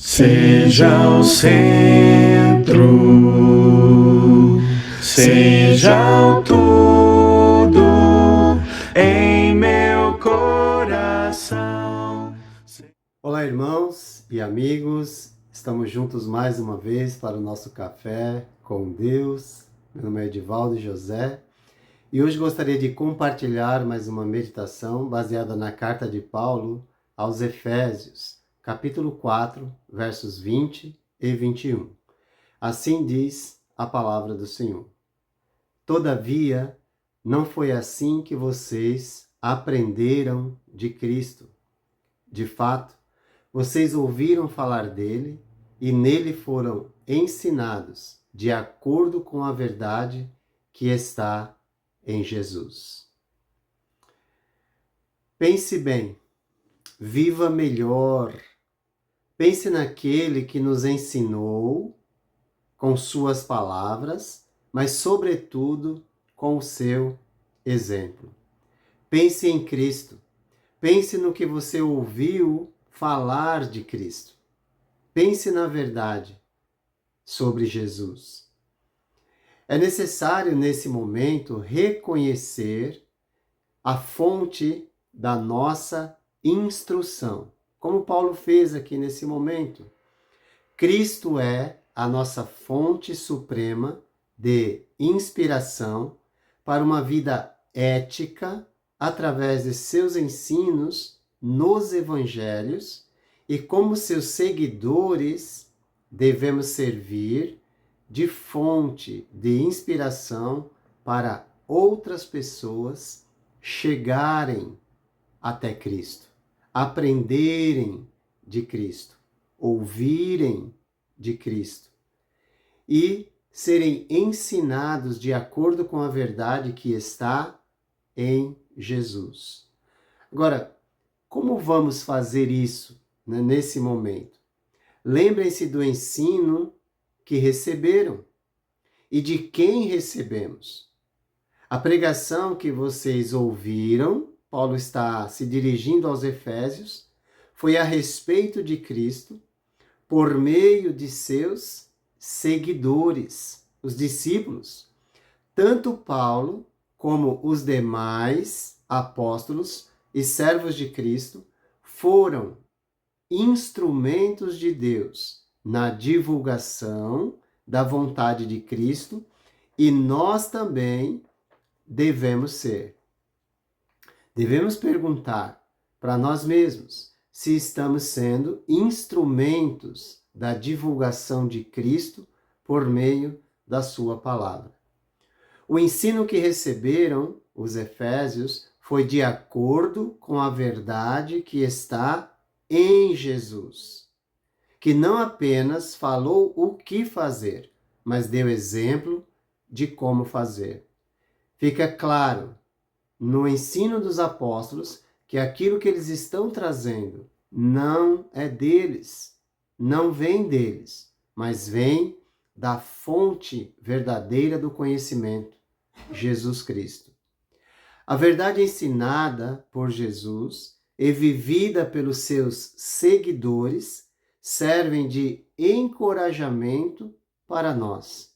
Seja o centro, seja o tudo em meu coração. Olá, irmãos e amigos, estamos juntos mais uma vez para o nosso café com Deus. Meu nome é Edivaldo José e hoje gostaria de compartilhar mais uma meditação baseada na carta de Paulo aos Efésios, capítulo 4, versos 20 e 21. Assim diz a palavra do Senhor. Todavia, não foi assim que vocês aprenderam de Cristo. De fato, vocês ouviram falar dele e nele foram ensinados de acordo com a verdade que está em Jesus. Pense bem, viva melhor. Pense naquele que nos ensinou com suas palavras, mas sobretudo com o seu exemplo. Pense em Cristo. Pense no que você ouviu falar de Cristo. Pense na verdade sobre Jesus. É necessário, nesse momento, reconhecer a fonte da nossa instrução, como Paulo fez aqui nesse momento. Cristo é a nossa fonte suprema de inspiração para uma vida ética através de seus ensinos nos evangelhos, e como seus seguidores devemos servir de fonte de inspiração para outras pessoas chegarem até Cristo, aprenderem de Cristo, ouvirem de Cristo e serem ensinados de acordo com a verdade que está em Jesus. Agora, como vamos fazer isso, né, nesse momento? Lembrem-se do ensino que receberam e de quem recebemos. A pregação que vocês ouviram, Paulo está se dirigindo aos Efésios, foi a respeito de Cristo por meio de seus seguidores, os discípulos. Tanto Paulo como os demais apóstolos e servos de Cristo foram instrumentos de Deus na divulgação da vontade de Cristo, e nós também devemos ser. Devemos perguntar para nós mesmos se estamos sendo instrumentos da divulgação de Cristo por meio da sua palavra. O ensino que receberam os Efésios foi de acordo com a verdade que está em Jesus, que não apenas falou o que fazer, mas deu exemplo de como fazer. Fica claro no ensino dos apóstolos que aquilo que eles estão trazendo não é deles, não vem deles, mas vem da fonte verdadeira do conhecimento, Jesus Cristo. A verdade ensinada por Jesus e vivida pelos seus seguidores servem de encorajamento para nós.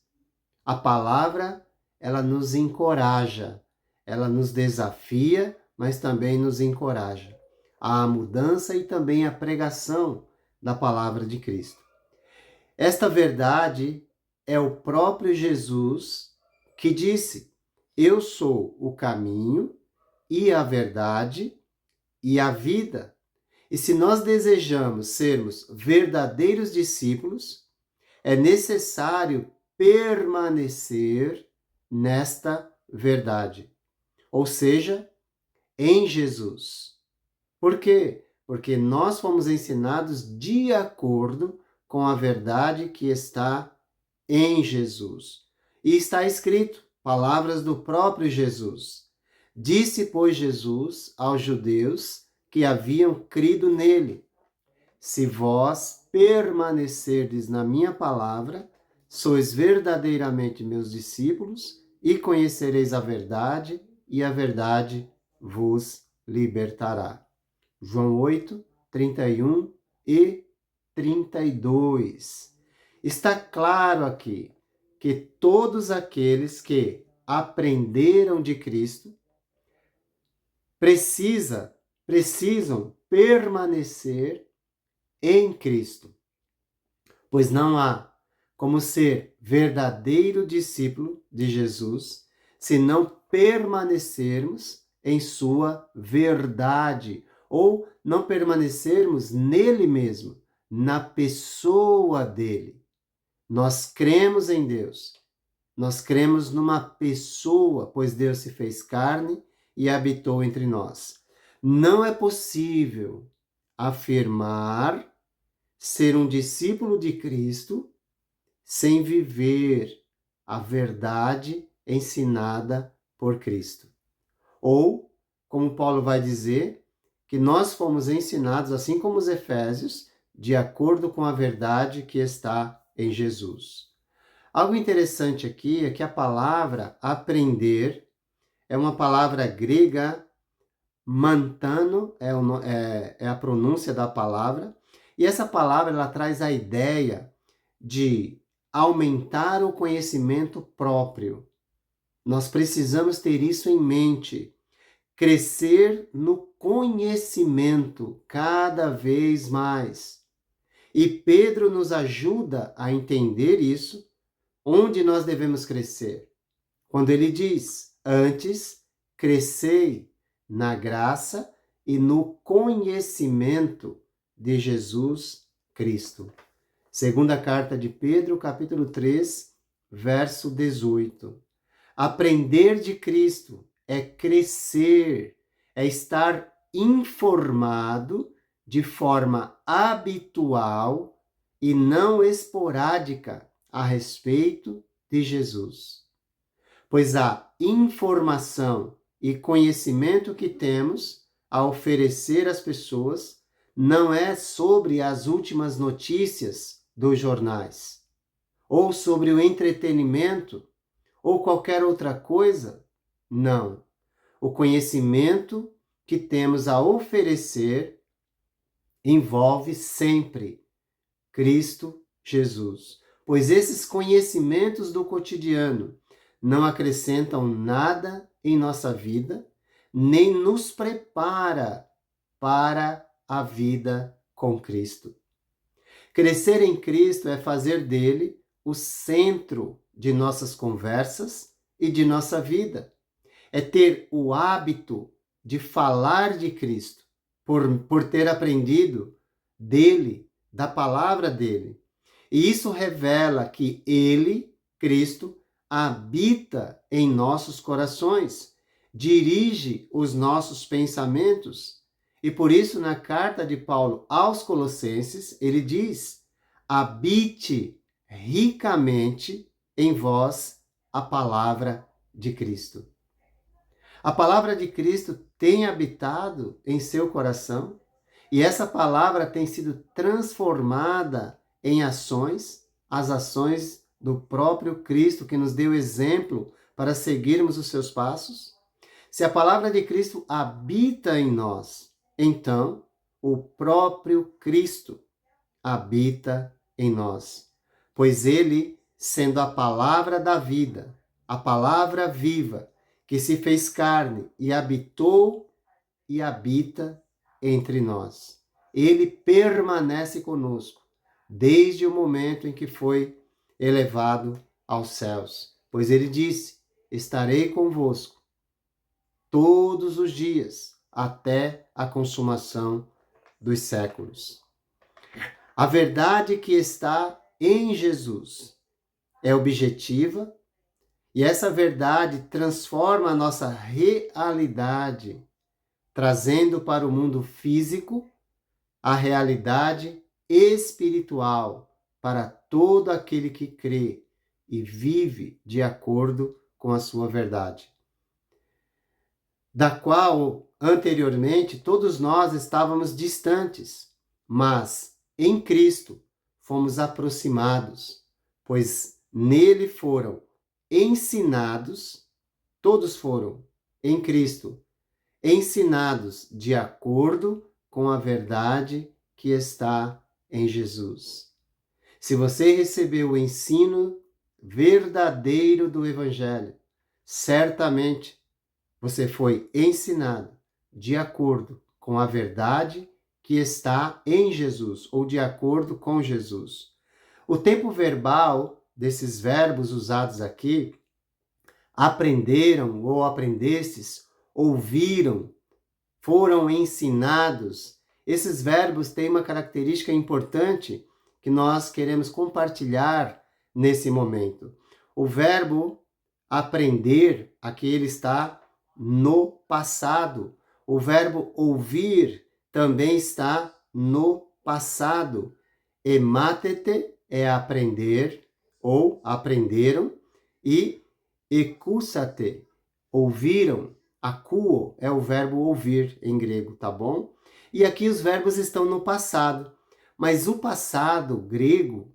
A palavra, ela nos encoraja, ela nos desafia, mas também nos encoraja à mudança e também à pregação da palavra de Cristo. Esta verdade é o próprio Jesus que disse: eu sou o caminho e a verdade e a vida. E se nós desejamos sermos verdadeiros discípulos, é necessário permanecer nesta verdade, ou seja, em Jesus. Por quê? Porque nós fomos ensinados de acordo com a verdade que está em Jesus. E está escrito, palavras do próprio Jesus. Disse, pois, Jesus aos judeus que haviam crido nele: se vós permanecerdes na minha palavra, sois verdadeiramente meus discípulos e conhecereis a verdade, e a verdade vos libertará. João 8, 31 e 32. Está claro aqui que todos aqueles que aprenderam de Cristo precisam permanecer em Cristo, pois não há como ser verdadeiro discípulo de Jesus se não permanecermos em sua verdade ou não permanecermos nele mesmo, na pessoa dele. Nós cremos em Deus. Nós cremos numa pessoa, pois Deus se fez carne e habitou entre nós. Não é possível afirmar ser um discípulo de Cristo sem viver a verdade ensinada por Cristo. Ou, como Paulo vai dizer, que nós fomos ensinados, assim como os Efésios, de acordo com a verdade que está em Jesus. Algo interessante aqui é que a palavra aprender é uma palavra grega, mantano, é a pronúncia da palavra, e essa palavra ela traz a ideia de aumentar o conhecimento próprio. Nós precisamos ter isso em mente, crescer no conhecimento cada vez mais. E Pedro nos ajuda a entender isso, onde nós devemos crescer. Quando ele diz, antes, crescei na graça e no conhecimento de Jesus Cristo. Segunda carta de Pedro, capítulo 3, verso 18. Aprender de Cristo é crescer, é estar informado de forma habitual e não esporádica a respeito de Jesus. Pois a informação e conhecimento que temos a oferecer às pessoas não é sobre as últimas notícias dos jornais, ou sobre o entretenimento, ou qualquer outra coisa. Não. O conhecimento que temos a oferecer envolve sempre Cristo Jesus. Pois esses conhecimentos do cotidiano não acrescentam nada em nossa vida, nem nos prepara para a vida com Cristo. Crescer em Cristo é fazer dele o centro de nossas conversas e de nossa vida. É ter o hábito de falar de Cristo, por ter aprendido dele, da palavra dele. E isso revela que ele, Cristo, habita em nossos corações, dirige os nossos pensamentos. E por isso, na carta de Paulo aos Colossenses, ele diz: habite ricamente em vós a palavra de Cristo. A palavra de Cristo tem habitado em seu coração e essa palavra tem sido transformada em ações, as ações do próprio Cristo que nos deu exemplo para seguirmos os seus passos. Se a palavra de Cristo habita em nós, então o próprio Cristo habita em nós, pois ele, sendo a palavra da vida, a palavra viva, que se fez carne e habitou e habita entre nós. Ele permanece conosco desde o momento em que foi elevado aos céus, pois ele disse: estarei convosco todos os dias até a consumação dos séculos. A verdade que está em Jesus é objetiva e essa verdade transforma a nossa realidade, trazendo para o mundo físico a realidade espiritual para todo aquele que crê e vive de acordo com a sua verdade, da qual anteriormente todos nós estávamos distantes, mas em Cristo fomos aproximados, pois nele foram ensinados, todos foram em Cristo, ensinados de acordo com a verdade que está em Jesus. Se você recebeu o ensino verdadeiro do Evangelho, certamente você foi ensinado de acordo com a verdade que está em Jesus, ou de acordo com Jesus. O tempo verbal desses verbos usados aqui, aprenderam ou aprendestes, ouviram, foram ensinados. Esses verbos têm uma característica importante que nós queremos compartilhar nesse momento. O verbo aprender, aqui ele está no passado. O verbo ouvir também está no passado. Ematete é aprender ou aprenderam, e ekúsate, ouviram. Akuo é o verbo ouvir em grego, tá bom? E aqui os verbos estão no passado. Mas o passado grego,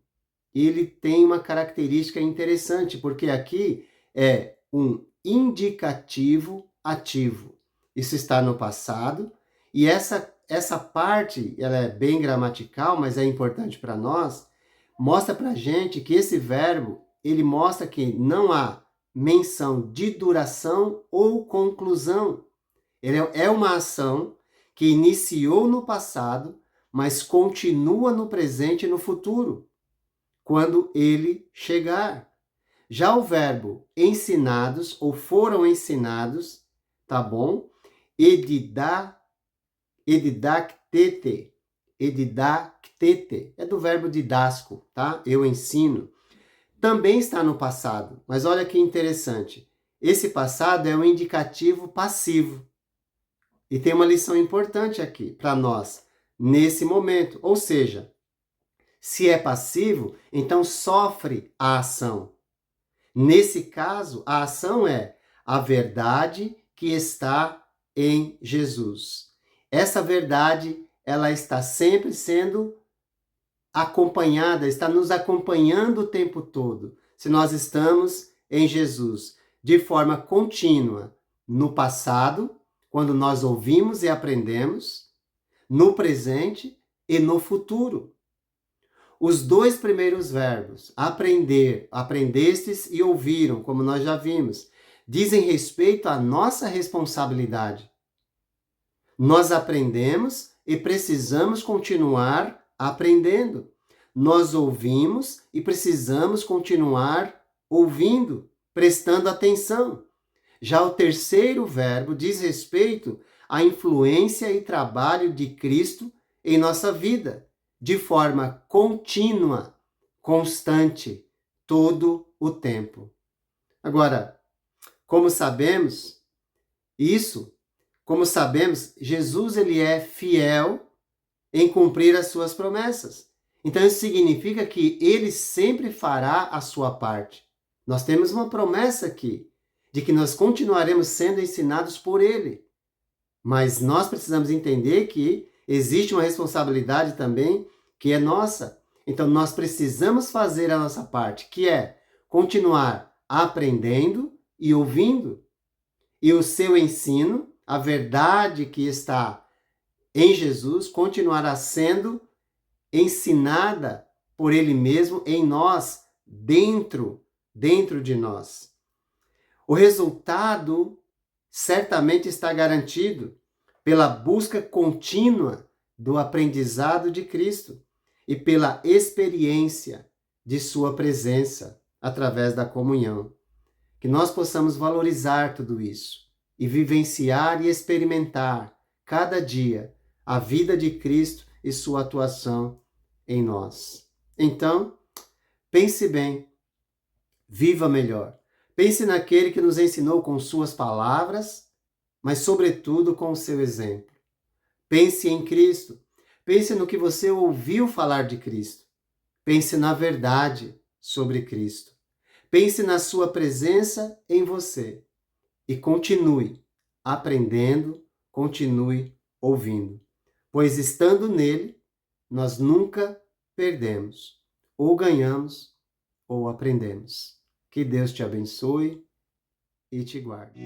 ele tem uma característica interessante, porque aqui é um indicativo ativo. Isso está no passado, e essa parte, ela é bem gramatical, mas é importante para nós, mostra para a gente que esse verbo, ele mostra que não há menção de duração ou conclusão. Ele é uma ação que iniciou no passado, mas continua no presente e no futuro, quando ele chegar. Já o verbo ensinados ou foram ensinados, tá bom? Edidactete. Edidactete é do verbo didasco, tá? Eu ensino. Também está no passado, mas olha que interessante. Esse passado é um indicativo passivo. E tem uma lição importante aqui para nós, nesse momento. Ou seja, se é passivo, então sofre a ação. Nesse caso, a ação é a verdade que está em Jesus. Essa verdade, ela está sempre sendo acompanhada, está nos acompanhando o tempo todo. Se nós estamos em Jesus de forma contínua, no passado, quando nós ouvimos e aprendemos, no presente e no futuro. Os dois primeiros verbos, aprender, aprendestes e ouviram, como nós já vimos, dizem respeito à nossa responsabilidade. Nós aprendemos e precisamos continuar aprendendo. Nós ouvimos e precisamos continuar ouvindo, prestando atenção. Já o terceiro verbo diz respeito à influência e trabalho de Cristo em nossa vida, de forma contínua, constante, todo o tempo. Agora, como sabemos, Jesus ele é fiel em cumprir as suas promessas. Então isso significa que ele sempre fará a sua parte. Nós temos uma promessa aqui, de que nós continuaremos sendo ensinados por ele. Mas nós precisamos entender que existe uma responsabilidade também que é nossa. Então nós precisamos fazer a nossa parte, que é continuar aprendendo e ouvindo. E o seu ensino, a verdade que está em Jesus, continuará sendo ensinada por ele mesmo em nós, dentro de nós. O resultado certamente está garantido pela busca contínua do aprendizado de Cristo e pela experiência de sua presença através da comunhão. Que nós possamos valorizar tudo isso e vivenciar e experimentar cada dia a vida de Cristo e sua atuação em nós. Então, pense bem, viva melhor. Pense naquele que nos ensinou com suas palavras, mas sobretudo com o seu exemplo. Pense em Cristo. Pense no que você ouviu falar de Cristo. Pense na verdade sobre Cristo. Pense na sua presença em você. E continue aprendendo, continue ouvindo. Pois estando nele, nós nunca perdemos. Ou ganhamos, ou aprendemos. Que Deus te abençoe e te guarde.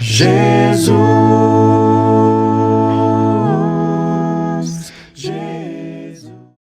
Jesus.